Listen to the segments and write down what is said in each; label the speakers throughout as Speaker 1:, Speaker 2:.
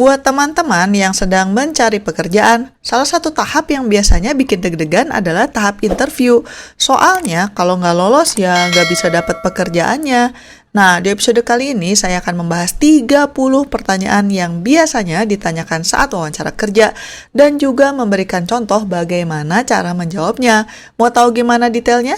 Speaker 1: Buat teman-teman yang sedang mencari pekerjaan, salah satu tahap yang biasanya bikin deg-degan adalah tahap interview. Soalnya, kalau nggak lolos ya nggak bisa dapat pekerjaannya. Nah, di episode kali ini saya akan membahas 30 pertanyaan yang biasanya ditanyakan saat wawancara kerja dan juga memberikan contoh bagaimana cara menjawabnya. Mau tahu gimana detailnya?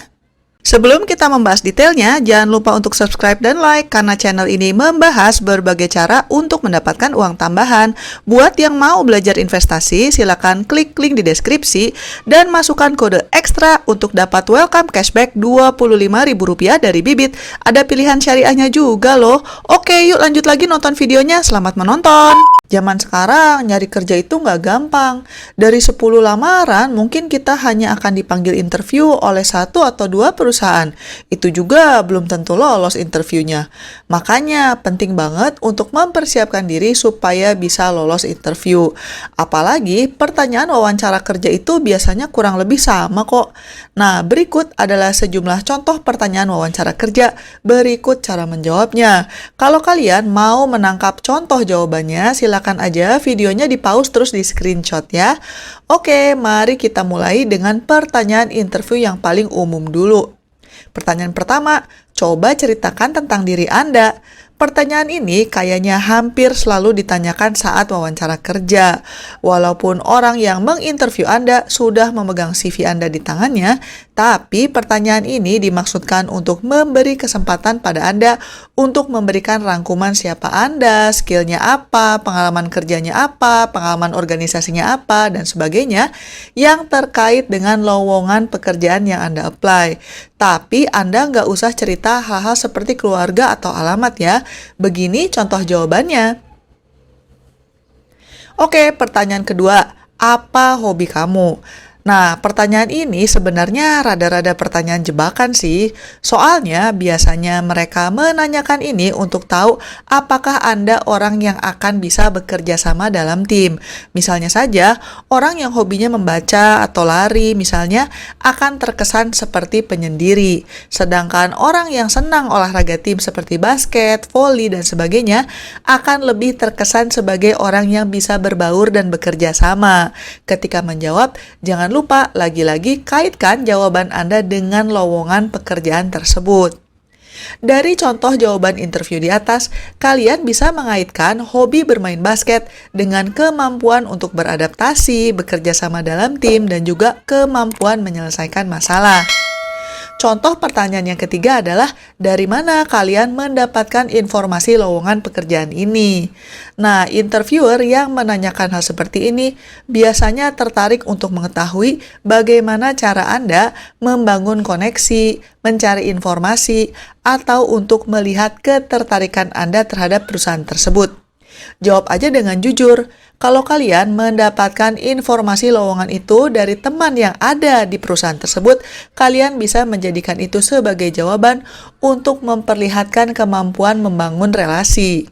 Speaker 1: Sebelum kita membahas detailnya, jangan lupa untuk subscribe dan like karena channel ini membahas berbagai cara untuk mendapatkan uang tambahan. Buat yang mau belajar investasi, silakan klik link di deskripsi dan masukkan kode ekstra untuk dapat welcome cashback Rp25.000 dari Bibit. Ada pilihan syariahnya juga loh. Oke, yuk lanjut lagi nonton videonya. Selamat menonton. Zaman sekarang, nyari kerja itu nggak gampang. Dari 10 lamaran, mungkin kita hanya akan dipanggil interview oleh 1 atau 2 perusahaan. Itu juga belum tentu lolos interviewnya. Makanya, penting banget untuk mempersiapkan diri supaya bisa lolos interview. Apalagi, pertanyaan wawancara kerja itu biasanya kurang lebih sama kok. Nah, berikut adalah sejumlah contoh pertanyaan wawancara kerja. Berikut cara menjawabnya. Kalau kalian mau menangkap contoh jawabannya, silakan aja videonya di pause terus di screenshot ya. Oke, mari kita mulai dengan pertanyaan interview yang paling umum dulu. Pertanyaan pertama, coba ceritakan tentang diri Anda. Pertanyaan ini kayaknya hampir selalu ditanyakan saat wawancara kerja. Walaupun orang yang menginterview Anda sudah memegang CV Anda di tangannya, tapi pertanyaan ini dimaksudkan untuk memberi kesempatan pada Anda untuk memberikan rangkuman siapa Anda, skillnya apa, pengalaman kerjanya apa, pengalaman organisasinya apa, dan sebagainya yang terkait dengan lowongan pekerjaan yang Anda apply. Tapi Anda nggak usah cerita hal-hal seperti keluarga atau alamat ya. Begini contoh jawabannya. Oke, pertanyaan kedua. Apa hobi kamu? Nah, pertanyaan ini sebenarnya rada-rada pertanyaan jebakan sih. Soalnya biasanya mereka menanyakan ini untuk tahu apakah Anda orang yang akan bisa bekerja sama dalam tim. Misalnya saja, orang yang hobinya membaca atau lari misalnya akan terkesan seperti penyendiri. Sedangkan orang yang senang olahraga tim seperti basket, voli, dan sebagainya akan lebih terkesan sebagai orang yang bisa berbaur dan bekerja sama. Ketika menjawab, jangan lupa lagi-lagi kaitkan jawaban Anda dengan lowongan pekerjaan tersebut. Dari contoh jawaban interview di atas, kalian bisa mengaitkan hobi bermain basket dengan kemampuan untuk beradaptasi, bekerja sama dalam tim, dan juga kemampuan menyelesaikan masalah. Contoh pertanyaan yang ketiga adalah, dari mana kalian mendapatkan informasi lowongan pekerjaan ini? Nah, interviewer yang menanyakan hal seperti ini biasanya tertarik untuk mengetahui bagaimana cara Anda membangun koneksi, mencari informasi, atau untuk melihat ketertarikan Anda terhadap perusahaan tersebut. Jawab aja dengan jujur. Kalau kalian mendapatkan informasi lowongan itu dari teman yang ada di perusahaan tersebut, kalian bisa menjadikan itu sebagai jawaban untuk memperlihatkan kemampuan membangun relasi.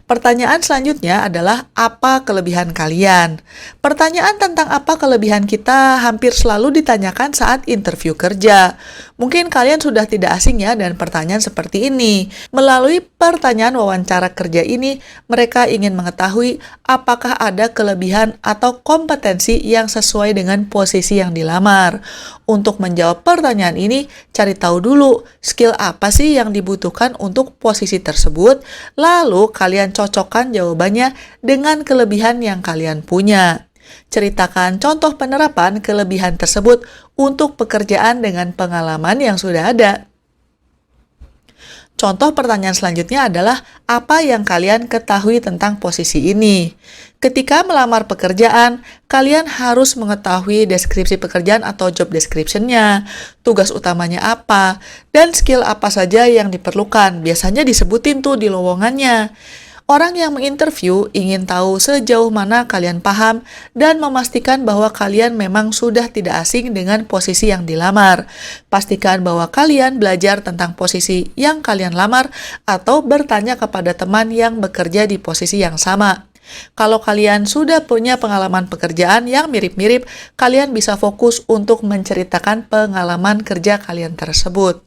Speaker 1: Pertanyaan selanjutnya adalah, apa kelebihan kalian? Pertanyaan tentang apa kelebihan kita hampir selalu ditanyakan saat interview kerja. Mungkin kalian sudah tidak asing ya dengan pertanyaan seperti ini. Melalui pertanyaan wawancara kerja ini, mereka ingin mengetahui apakah ada kelebihan atau kompetensi yang sesuai dengan posisi yang dilamar. Untuk menjawab pertanyaan ini, cari tahu dulu skill apa sih yang dibutuhkan untuk posisi tersebut, lalu kalian cocokkan jawabannya dengan kelebihan yang kalian punya. Ceritakan contoh penerapan kelebihan tersebut untuk pekerjaan dengan pengalaman yang sudah ada. Contoh pertanyaan selanjutnya adalah, apa yang kalian ketahui tentang posisi ini? Ketika melamar pekerjaan, kalian harus mengetahui deskripsi pekerjaan atau job description-nya, tugas utamanya apa, dan skill apa saja yang diperlukan. Biasanya disebutin tuh di lowongannya. Orang yang menginterview ingin tahu sejauh mana kalian paham dan memastikan bahwa kalian memang sudah tidak asing dengan posisi yang dilamar. Pastikan bahwa kalian belajar tentang posisi yang kalian lamar atau bertanya kepada teman yang bekerja di posisi yang sama. Kalau kalian sudah punya pengalaman pekerjaan yang mirip-mirip, kalian bisa fokus untuk menceritakan pengalaman kerja kalian tersebut.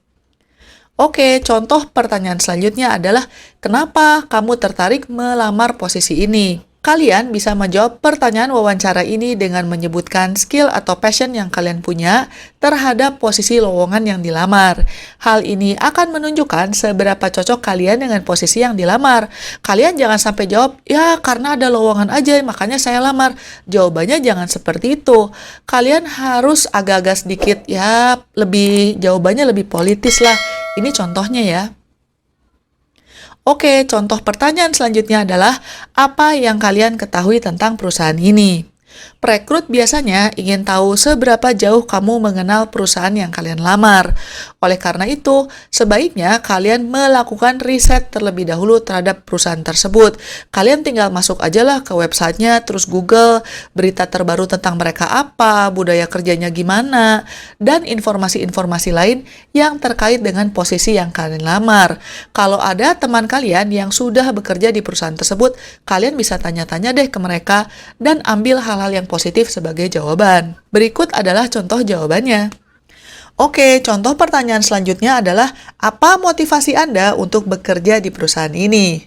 Speaker 1: Oke, contoh pertanyaan selanjutnya adalah, kenapa kamu tertarik melamar posisi ini? Kalian bisa menjawab pertanyaan wawancara ini dengan menyebutkan skill atau passion yang kalian punya terhadap posisi lowongan yang dilamar. Hal ini akan menunjukkan seberapa cocok kalian dengan posisi yang dilamar. Kalian jangan sampai jawab, ya karena ada lowongan aja makanya saya lamar. Jawabannya jangan seperti itu. Kalian harus agak-agak sedikit, ya jawabannya lebih politis lah. Ini contohnya ya. Oke, contoh pertanyaan selanjutnya adalah, apa yang kalian ketahui tentang perusahaan ini? Perekrut biasanya ingin tahu seberapa jauh kamu mengenal perusahaan yang kalian lamar. Oleh karena itu, sebaiknya kalian melakukan riset terlebih dahulu terhadap perusahaan tersebut. Kalian tinggal masuk aja lah ke websitenya, terus Google, berita terbaru tentang mereka apa, budaya kerjanya gimana, dan informasi-informasi lain yang terkait dengan posisi yang kalian lamar. Kalau ada teman kalian yang sudah bekerja di perusahaan tersebut, kalian bisa tanya-tanya deh ke mereka dan ambil hal-hal yang positif sebagai jawaban. Berikut adalah contoh jawabannya. Oke, contoh pertanyaan selanjutnya adalah, apa motivasi Anda untuk bekerja di perusahaan ini?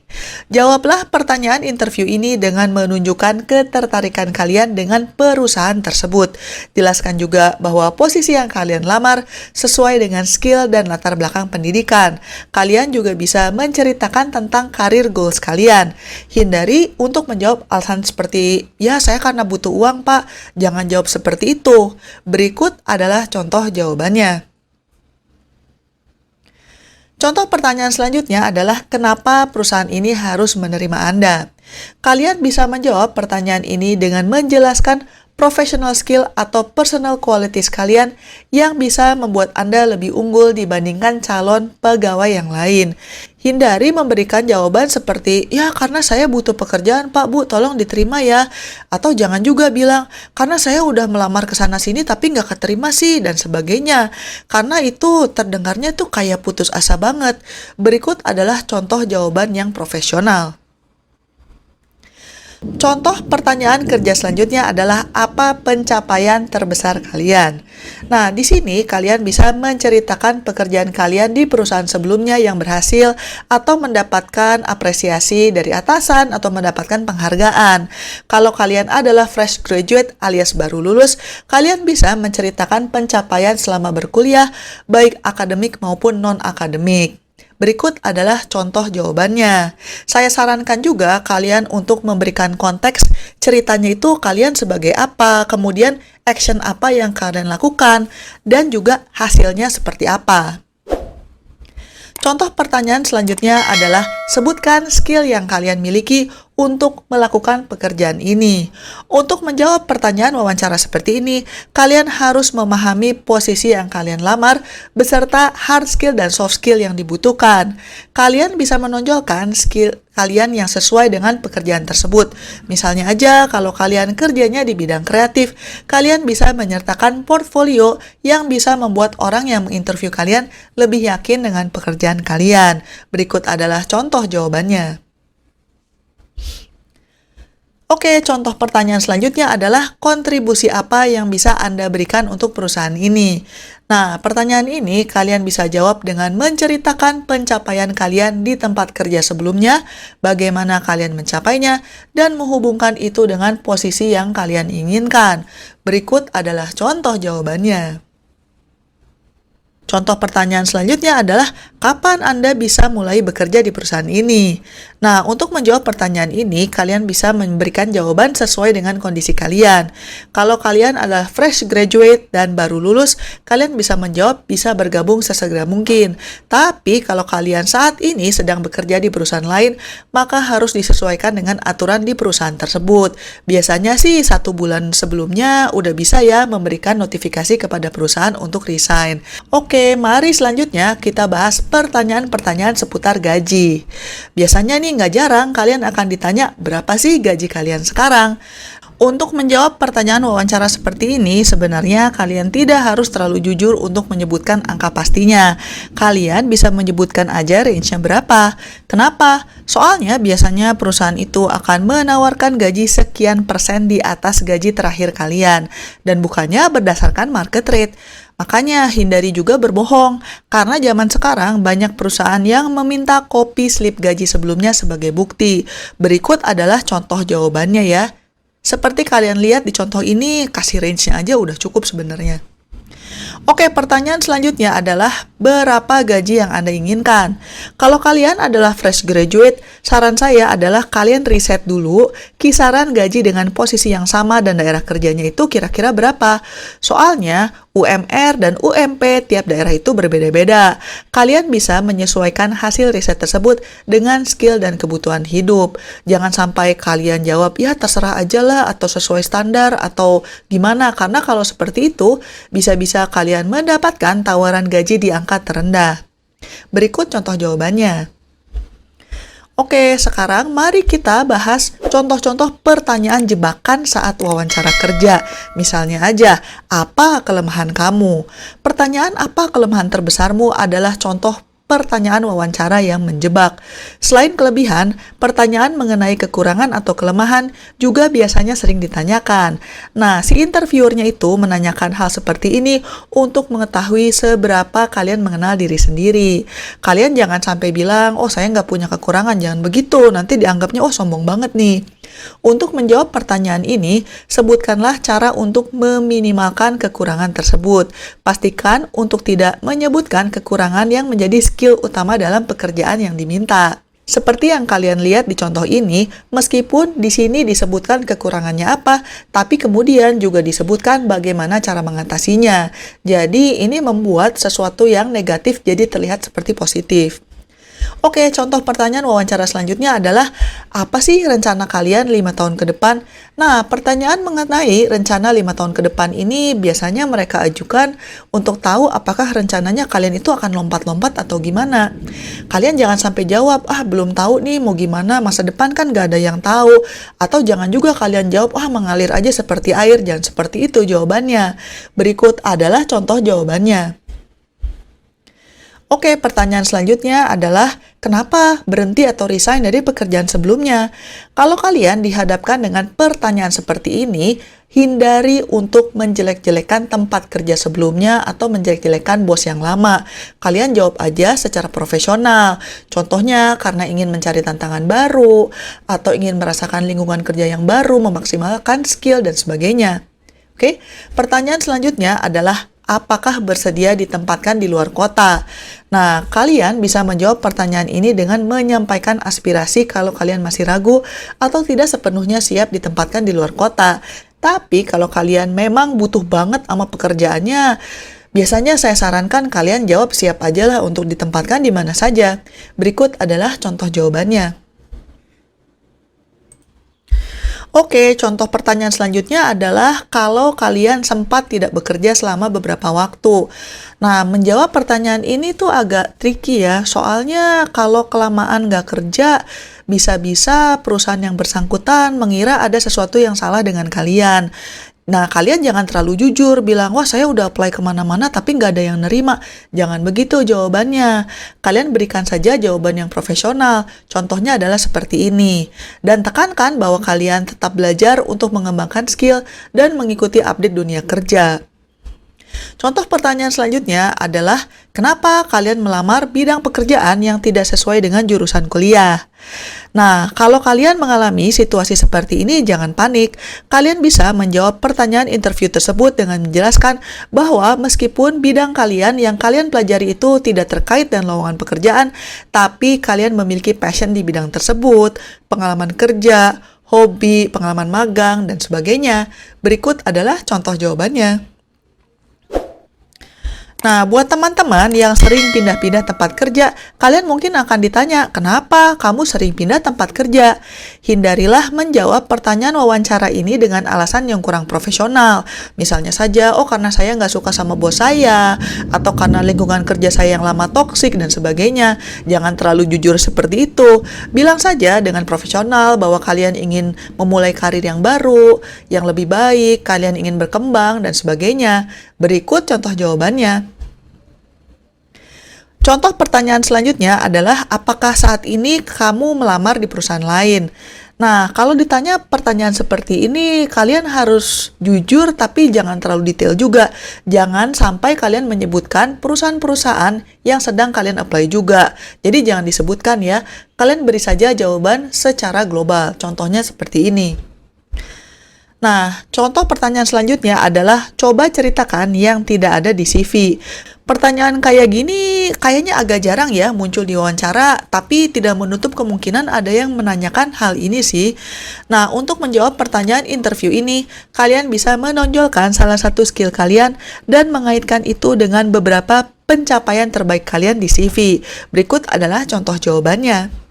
Speaker 1: Jawablah pertanyaan interview ini dengan menunjukkan ketertarikan kalian dengan perusahaan tersebut. Jelaskan juga bahwa posisi yang kalian lamar sesuai dengan skill dan latar belakang pendidikan. Kalian juga bisa menceritakan tentang karir goals kalian. Hindari untuk menjawab alasan seperti, ya saya karena butuh uang Pak. Jangan jawab seperti itu. Berikut adalah contoh jawabannya. Contoh pertanyaan selanjutnya adalah, kenapa perusahaan ini harus menerima Anda? Kalian bisa menjawab pertanyaan ini dengan menjelaskan professional skill atau personal qualities kalian yang bisa membuat Anda lebih unggul dibandingkan calon pegawai yang lain. Hindari memberikan jawaban seperti, ya karena saya butuh pekerjaan Pak Bu, tolong diterima ya. Atau jangan juga bilang, karena saya udah melamar ke sana sini tapi nggak keterima sih, dan sebagainya. Karena itu terdengarnya tuh kayak putus asa banget. Berikut adalah contoh jawaban yang profesional. Contoh pertanyaan kerja selanjutnya adalah, apa pencapaian terbesar kalian? Nah, di sini kalian bisa menceritakan pekerjaan kalian di perusahaan sebelumnya yang berhasil atau mendapatkan apresiasi dari atasan atau mendapatkan penghargaan. Kalau kalian adalah fresh graduate alias baru lulus, kalian bisa menceritakan pencapaian selama berkuliah, baik akademik maupun non-akademik. Berikut adalah contoh jawabannya. Saya sarankan juga kalian untuk memberikan konteks ceritanya itu kalian sebagai apa, kemudian action apa yang kalian lakukan, dan juga hasilnya seperti apa. Contoh pertanyaan selanjutnya adalah, sebutkan skill yang kalian miliki untuk melakukan pekerjaan ini. Untuk menjawab pertanyaan wawancara seperti ini, kalian harus memahami posisi yang kalian lamar beserta hard skill dan soft skill yang dibutuhkan. Kalian bisa menonjolkan skill kalian yang sesuai dengan pekerjaan tersebut. Misalnya aja kalau kalian kerjanya di bidang kreatif, kalian bisa menyertakan portfolio yang bisa membuat orang yang menginterview kalian lebih yakin dengan pekerjaan kalian. Berikut adalah contoh jawabannya. Oke, contoh pertanyaan selanjutnya adalah, kontribusi apa yang bisa Anda berikan untuk perusahaan ini? Nah, pertanyaan ini kalian bisa jawab dengan menceritakan pencapaian kalian di tempat kerja sebelumnya, bagaimana kalian mencapainya, dan menghubungkan itu dengan posisi yang kalian inginkan. Berikut adalah contoh jawabannya. Contoh pertanyaan selanjutnya adalah, kapan Anda bisa mulai bekerja di perusahaan ini? Nah, untuk menjawab pertanyaan ini, kalian bisa memberikan jawaban sesuai dengan kondisi kalian. Kalau kalian adalah fresh graduate dan baru lulus, kalian bisa menjawab bisa bergabung sesegera mungkin. Tapi kalau kalian saat ini sedang bekerja di perusahaan lain, maka harus disesuaikan dengan aturan di perusahaan tersebut. Biasanya sih 1 bulan sebelumnya udah bisa ya memberikan notifikasi kepada perusahaan untuk resign. Oke, mari selanjutnya kita bahas pertanyaan-pertanyaan seputar gaji. Biasanya nih nggak jarang kalian akan ditanya, berapa sih gaji kalian sekarang? Untuk menjawab pertanyaan wawancara seperti ini, sebenarnya kalian tidak harus terlalu jujur untuk menyebutkan angka pastinya. Kalian bisa menyebutkan aja range-nya berapa. Kenapa? Soalnya biasanya perusahaan itu akan menawarkan gaji sekian persen di atas gaji terakhir kalian, dan bukannya berdasarkan market rate. Makanya hindari juga berbohong, karena zaman sekarang banyak perusahaan yang meminta kopi slip gaji sebelumnya sebagai bukti. Berikut adalah contoh jawabannya ya. Seperti kalian lihat di contoh ini, kasih range-nya aja udah cukup sebenarnya. Oke, pertanyaan selanjutnya adalah berapa gaji yang Anda inginkan? Kalau kalian adalah fresh graduate, saran saya adalah kalian riset dulu kisaran gaji dengan posisi yang sama dan daerah kerjanya itu kira-kira berapa. Soalnya, UMR dan UMP tiap daerah itu berbeda-beda. Kalian bisa menyesuaikan hasil riset tersebut dengan skill dan kebutuhan hidup. Jangan sampai kalian jawab, ya terserah aja lah atau sesuai standar atau gimana. Karena kalau seperti itu, bisa-bisa kalian mendapatkan tawaran gaji di angka terendah. Berikut contoh jawabannya. Oke, sekarang mari kita bahas contoh-contoh pertanyaan jebakan saat wawancara kerja. Misalnya aja, apa kelemahan kamu? Pertanyaan apa kelemahan terbesarmu adalah contoh pertanyaan wawancara yang menjebak. Selain kelebihan, pertanyaan mengenai kekurangan atau kelemahan juga biasanya sering ditanyakan. Nah, si interviewernya itu menanyakan hal seperti ini untuk mengetahui seberapa kalian mengenal diri sendiri. Kalian jangan sampai bilang, oh saya nggak punya kekurangan, jangan begitu, nanti dianggapnya, oh sombong banget nih. Untuk menjawab pertanyaan ini, sebutkanlah cara untuk meminimalkan kekurangan tersebut. Pastikan untuk tidak menyebutkan kekurangan yang menjadi skill utama dalam pekerjaan yang diminta. Seperti yang kalian lihat di contoh ini, meskipun di sini disebutkan kekurangannya apa, tapi kemudian juga disebutkan bagaimana cara mengatasinya. Jadi ini membuat sesuatu yang negatif jadi terlihat seperti positif. Oke, contoh pertanyaan wawancara selanjutnya adalah, apa sih rencana kalian 5 tahun ke depan? Nah, pertanyaan mengenai rencana 5 tahun ke depan ini biasanya mereka ajukan untuk tahu apakah rencananya kalian itu akan lompat-lompat atau gimana. Kalian jangan sampai jawab, belum tahu nih mau gimana, masa depan kan gak ada yang tahu. Atau jangan juga kalian jawab, mengalir aja seperti air, jangan seperti itu jawabannya. Berikut adalah contoh jawabannya. Oke, pertanyaan selanjutnya adalah kenapa berhenti atau resign dari pekerjaan sebelumnya? Kalau kalian dihadapkan dengan pertanyaan seperti ini, hindari untuk menjelek-jelekan tempat kerja sebelumnya atau menjelek-jelekan bos yang lama. Kalian jawab aja secara profesional. Contohnya karena ingin mencari tantangan baru, atau ingin merasakan lingkungan kerja yang baru, memaksimalkan skill, dan sebagainya. Oke, pertanyaan selanjutnya adalah apakah bersedia ditempatkan di luar kota? Nah, kalian bisa menjawab pertanyaan ini dengan menyampaikan aspirasi kalau kalian masih ragu atau tidak sepenuhnya siap ditempatkan di luar kota. Tapi kalau kalian memang butuh banget sama pekerjaannya, biasanya saya sarankan kalian jawab siap aja lah untuk ditempatkan di mana saja. Berikut adalah contoh jawabannya. Oke, contoh pertanyaan selanjutnya adalah kalau kalian sempat tidak bekerja selama beberapa waktu. Nah, menjawab pertanyaan ini tuh agak tricky ya, soalnya kalau kelamaan nggak kerja, bisa-bisa perusahaan yang bersangkutan mengira ada sesuatu yang salah dengan kalian. Nah, kalian jangan terlalu jujur, bilang, wah saya udah apply kemana-mana tapi nggak ada yang nerima. Jangan begitu jawabannya. Kalian berikan saja jawaban yang profesional. Contohnya adalah seperti ini. Dan tekankan bahwa kalian tetap belajar untuk mengembangkan skill dan mengikuti update dunia kerja. Contoh pertanyaan selanjutnya adalah, kenapa kalian melamar bidang pekerjaan yang tidak sesuai dengan jurusan kuliah? Nah, kalau kalian mengalami situasi seperti ini, jangan panik. Kalian bisa menjawab pertanyaan interview tersebut dengan menjelaskan bahwa meskipun bidang kalian yang kalian pelajari itu tidak terkait dengan lowongan pekerjaan, tapi kalian memiliki passion di bidang tersebut, pengalaman kerja, hobi, pengalaman magang, dan sebagainya. Berikut adalah contoh jawabannya. Nah, buat teman-teman yang sering pindah-pindah tempat kerja, kalian mungkin akan ditanya, kenapa kamu sering pindah tempat kerja? Hindarilah menjawab pertanyaan wawancara ini dengan alasan yang kurang profesional. Misalnya saja, karena saya nggak suka sama bos saya, atau karena lingkungan kerja saya yang lama toksik, dan sebagainya. Jangan terlalu jujur seperti itu. Bilang saja dengan profesional bahwa kalian ingin memulai karir yang baru, yang lebih baik, kalian ingin berkembang, dan sebagainya. Berikut contoh jawabannya. Contoh pertanyaan selanjutnya adalah, apakah saat ini kamu melamar di perusahaan lain? Nah, kalau ditanya pertanyaan seperti ini, kalian harus jujur tapi jangan terlalu detail juga. Jangan sampai kalian menyebutkan perusahaan-perusahaan yang sedang kalian apply juga. Jadi jangan disebutkan ya. Kalian beri saja jawaban secara global. Contohnya seperti ini. Nah, contoh pertanyaan selanjutnya adalah coba ceritakan yang tidak ada di CV. Pertanyaan kayak gini kayaknya agak jarang ya muncul di wawancara, tapi tidak menutup kemungkinan ada yang menanyakan hal ini sih. Nah, untuk menjawab pertanyaan interview ini, kalian bisa menonjolkan salah satu skill kalian dan mengaitkan itu dengan beberapa pencapaian terbaik kalian di CV. Berikut adalah contoh jawabannya.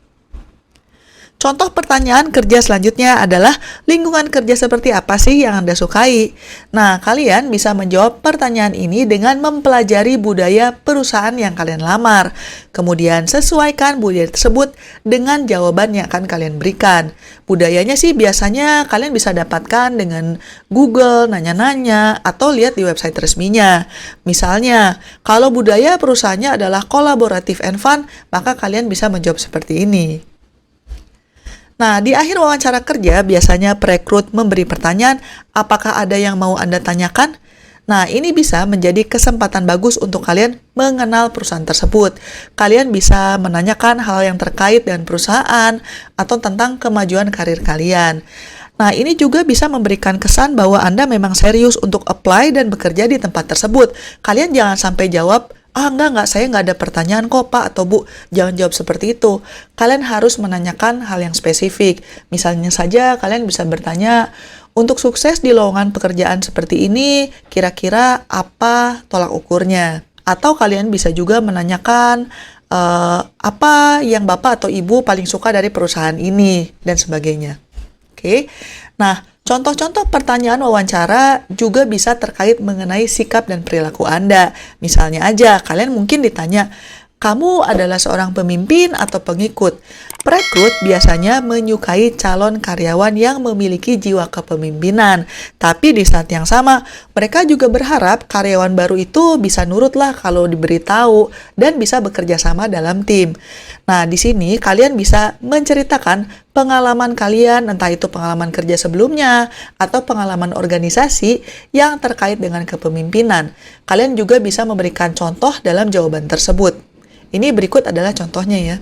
Speaker 1: Contoh pertanyaan kerja selanjutnya adalah lingkungan kerja seperti apa sih yang Anda sukai? Nah, kalian bisa menjawab pertanyaan ini dengan mempelajari budaya perusahaan yang kalian lamar. Kemudian sesuaikan budaya tersebut dengan jawaban yang akan kalian berikan. Budayanya sih biasanya kalian bisa dapatkan dengan Google, nanya-nanya, atau lihat di website resminya. Misalnya, kalau budaya perusahaannya adalah kolaboratif and fun, maka kalian bisa menjawab seperti ini. Nah, di akhir wawancara kerja, biasanya perekrut memberi pertanyaan, apakah ada yang mau Anda tanyakan? Nah, ini bisa menjadi kesempatan bagus untuk kalian mengenal perusahaan tersebut. Kalian bisa menanyakan hal yang terkait dengan perusahaan atau tentang kemajuan karir kalian. Nah, ini juga bisa memberikan kesan bahwa Anda memang serius untuk apply dan bekerja di tempat tersebut. Kalian jangan sampai jawab, enggak, saya nggak ada pertanyaan kok, Pak atau Bu. Jangan jawab seperti itu. Kalian harus menanyakan hal yang spesifik. Misalnya saja, kalian bisa bertanya, untuk sukses di lowongan pekerjaan seperti ini, kira-kira apa tolak ukurnya? Atau kalian bisa juga menanyakan, apa yang Bapak atau Ibu paling suka dari perusahaan ini, dan sebagainya. Oke, nah, contoh-contoh pertanyaan wawancara juga bisa terkait mengenai sikap dan perilaku Anda. Misalnya aja, kalian mungkin ditanya, kamu adalah seorang pemimpin atau pengikut? Perekrut biasanya menyukai calon karyawan yang memiliki jiwa kepemimpinan. Tapi di saat yang sama, mereka juga berharap karyawan baru itu bisa nurutlah kalau diberitahu dan bisa bekerja sama dalam tim. Nah, di sini kalian bisa menceritakan pengalaman kalian, entah itu pengalaman kerja sebelumnya atau pengalaman organisasi yang terkait dengan kepemimpinan. Kalian juga bisa memberikan contoh dalam jawaban tersebut. Ini berikut adalah contohnya ya.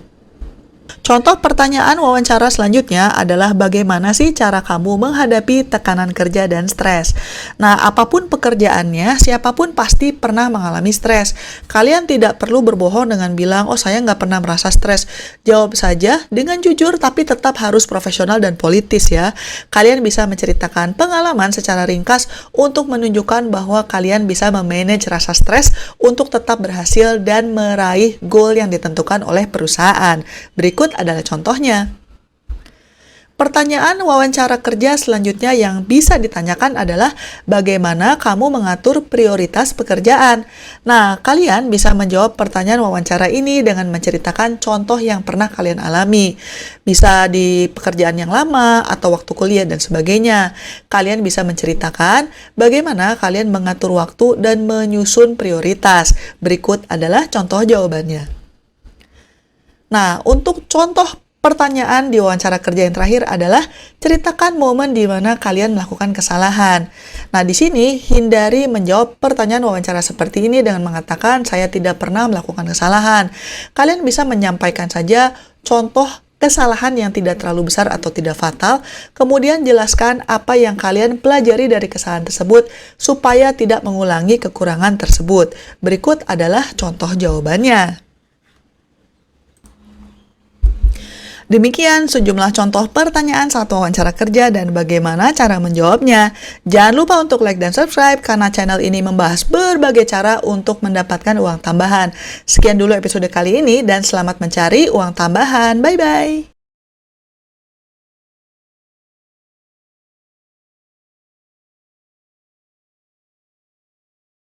Speaker 1: Contoh pertanyaan wawancara selanjutnya adalah bagaimana sih cara kamu menghadapi tekanan kerja dan stres? Nah, apapun pekerjaannya, siapapun pasti pernah mengalami stres. Kalian tidak perlu berbohong dengan bilang, saya nggak pernah merasa stres. Jawab saja dengan jujur tapi tetap harus profesional dan politis ya. Kalian bisa menceritakan pengalaman secara ringkas untuk menunjukkan bahwa kalian bisa memanage rasa stres untuk tetap berhasil dan meraih goal yang ditentukan oleh perusahaan. Berikut adalah contohnya. Pertanyaan wawancara kerja selanjutnya yang bisa ditanyakan adalah bagaimana kamu mengatur prioritas pekerjaan. Nah, kalian bisa menjawab pertanyaan wawancara ini dengan menceritakan contoh yang pernah kalian alami. Bisa di pekerjaan yang lama atau waktu kuliah dan sebagainya. Kalian bisa menceritakan bagaimana kalian mengatur waktu dan menyusun prioritas. Berikut adalah contoh jawabannya. Nah, untuk contoh pertanyaan di wawancara kerja yang terakhir adalah ceritakan momen di mana kalian melakukan kesalahan. Nah, di sini hindari menjawab pertanyaan wawancara seperti ini dengan mengatakan saya tidak pernah melakukan kesalahan. Kalian bisa menyampaikan saja contoh kesalahan yang tidak terlalu besar atau tidak fatal, kemudian jelaskan apa yang kalian pelajari dari kesalahan tersebut supaya tidak mengulangi kekurangan tersebut. Berikut adalah contoh jawabannya. Demikian sejumlah contoh pertanyaan saat wawancara kerja dan bagaimana cara menjawabnya. Jangan lupa untuk like dan subscribe karena channel ini membahas berbagai cara untuk mendapatkan uang tambahan. Sekian dulu episode kali ini dan selamat mencari uang tambahan. Bye-bye.